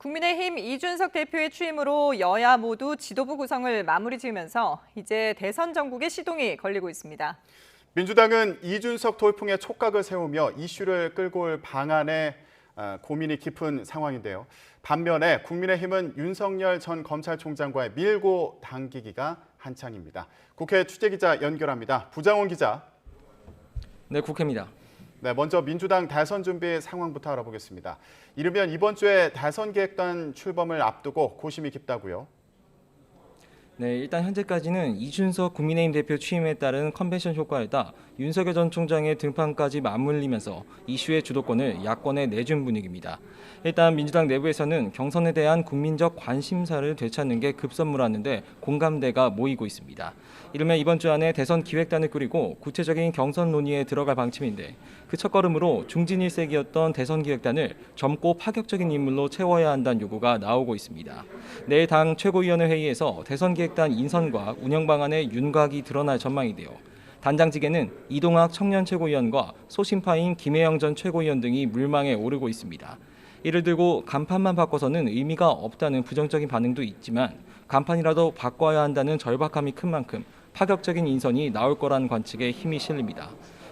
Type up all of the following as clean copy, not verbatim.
국민의힘 이준석 대표의 취임으로 여야 모두 지도부 구성을 마무리 지으면서 이제 대선 전국에 시동이 걸리고 있습니다. 민주당은 이준석 돌풍에 촉각을 세우며 이슈를 끌고 올 방안에 고민이 깊은 상황인데요. 반면에 국민의힘은 윤석열 전 검찰총장과의 밀고 당기기가 한창입니다. 국회 취재기자 연결합니다. 부장원 기자. 네, 국회입니다. 네, 먼저 민주당 대선 준비 상황부터 알아보겠습니다. 이르면 이번 주에 대선 기획단 출범을 앞두고 고심이 깊다고요? 네, 일단 현재까지는 이준석 국민의힘 대표 취임에 따른 컨벤션 효과에 따라 윤석열 전 총장의 등판까지 맞물리면서 이슈의 주도권을 야권에 내준 분위기입니다. 일단 민주당 내부에서는 경선에 대한 국민적 관심사를 되찾는 게 급선무라는데 공감대가 모이고 있습니다. 이르면 이번 주 안에 대선 기획단을 꾸리고 구체적인 경선 논의에 들어갈 방침인데 그 첫걸음으로 중진일색이었던 대선 기획단을 젊고 파격적인 인물로 채워야 한다는 요구가 나오고 있습니다. 내일 당 최고위원회 회의에서 대선 기획단 인선과 운영 방안의 윤곽이 드러날 전망인데요. 단장직에는 이동학 청년 최고위원과 소신파인 김혜영 전 최고위원 등이 물망에 오르고 있습니다. 이를 들고 간판만 바꿔서는 의미가 없다는 부정적인 반응도 있지만 간판이라도 바꿔야 한다는 절박함이 큰 만큼 파격적인 인선이 나올 거란 관측에 힘이 실립니다.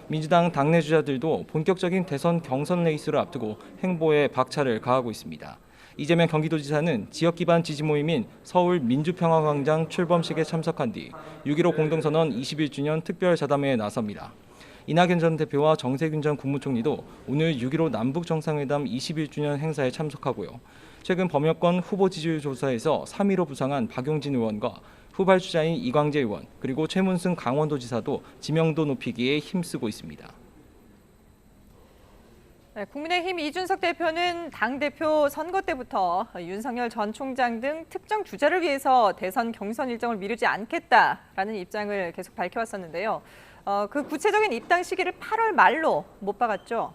민주당 당내 주자들도 본격적인 대선 경선 레이스를 앞두고 행보에 박차를 가하고 있습니다. 이재명 경기도지사는 지역 기반 지지 모임인 서울 민주평화광장 출범식에 참석한 뒤 6.15 공동선언 21주년 특별자담회에 나섭니다. 이낙연 전 대표와 정세균 전 국무총리도 오늘 6.15 남북정상회담 21주년 행사에 참석하고요. 최근 범여권 후보 지지율 조사에서 3위로 부상한 박용진 의원과 후발주자인 이광재 의원 그리고 최문승 강원도지사도 지명도 높이기에 힘쓰고 있습니다. 네, 국민의힘 이준석 대표는 당대표 선거 때부터 윤석열 전 총장 등 특정 주자를 위해서 대선 경선 일정을 미루지 않겠다라는 입장을 계속 밝혀왔었는데요. 그 구체적인 입당 시기를 8월 말로 못 박았죠.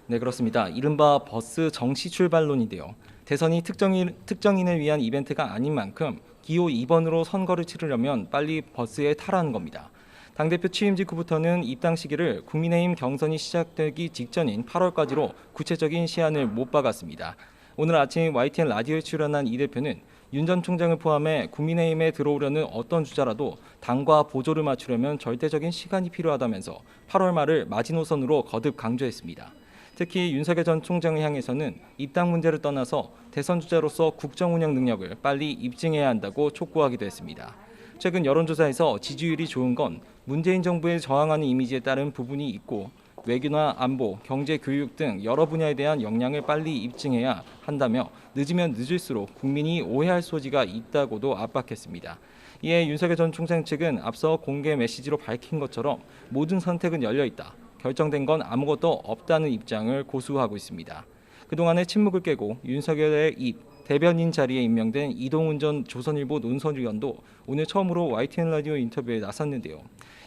네, 그렇습니다. 이른바 버스 정시 출발론인데요. 대선이 특정인을 위한 이벤트가 아닌 만큼 기호 2번으로 선거를 치르려면 빨리 버스에 타라는 겁니다. 당대표 취임 직후부터는 입당 시기를 국민의힘 경선이 시작되기 직전인 8월까지로 구체적인 시한을 못 박았습니다. 오늘 아침 YTN 라디오에 출연한 이 대표는 윤 전 총장을 포함해 국민의힘에 들어오려는 어떤 주자라도 당과 보조를 맞추려면 절대적인 시간이 필요하다면서 8월 말을 마지노선으로 거듭 강조했습니다. 특히 윤석열 전 총장을 향해서는 입당 문제를 떠나서 대선 주자로서 국정 운영 능력을 빨리 입증해야 한다고 촉구하기도 했습니다. 최근 여론조사에서 지지율이 좋은 건 문재인 정부에 저항하는 이미지에 따른 부분이 있고 외교나 안보, 경제, 교육 등 여러 분야에 대한 역량을 빨리 입증해야 한다며 늦으면 늦을수록 국민이 오해할 소지가 있다고도 압박했습니다. 이에 윤석열 전 총장 측은 앞서 공개 메시지로 밝힌 것처럼 모든 선택은 열려 있다. 결정된 건 아무것도 없다는 입장을 고수하고 있습니다. 그동안의 침묵을 깨고 윤석열의 대변인 자리에 임명된 이동훈 전 조선일보 논설위원도 오늘 처음으로 YTN 라디오 인터뷰에 나섰는데요.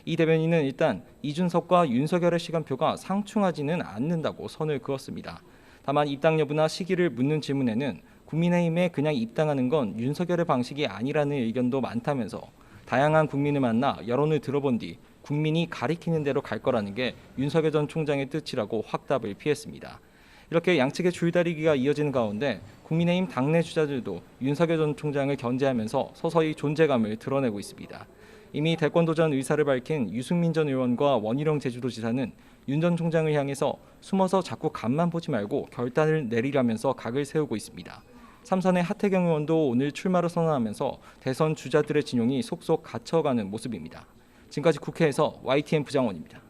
이 대변인은 일단 이준석과 윤석열의 시간표가 상충하지는 않는다고 선을 그었습니다. 다만 입당 여부나 시기를 묻는 질문에는 국민의힘에 그냥 입당하는 건 윤석열의 방식이 아니라는 의견도 많다면서 다양한 국민을 만나 여론을 들어본 뒤 국민이 가리키는 대로 갈 거라는 게 윤석열 전 총장의 뜻이라고 확답을 피했습니다. 이렇게 양측의 줄다리기가 이어지는 가운데 국민의힘 당내 주자들도 윤석열 전 총장을 견제하면서 서서히 존재감을 드러내고 있습니다. 이미 대권 도전 의사를 밝힌 유승민 전 의원과 원희룡 제주도지사는 윤 전 총장을 향해서 숨어서 자꾸 간만 보지 말고 결단을 내리라면서 각을 세우고 있습니다. 삼선의 하태경 의원도 오늘 출마를 선언하면서 대선 주자들의 진용이 속속 갇혀가는 모습입니다. 지금까지 국회에서 YTN 부장원입니다.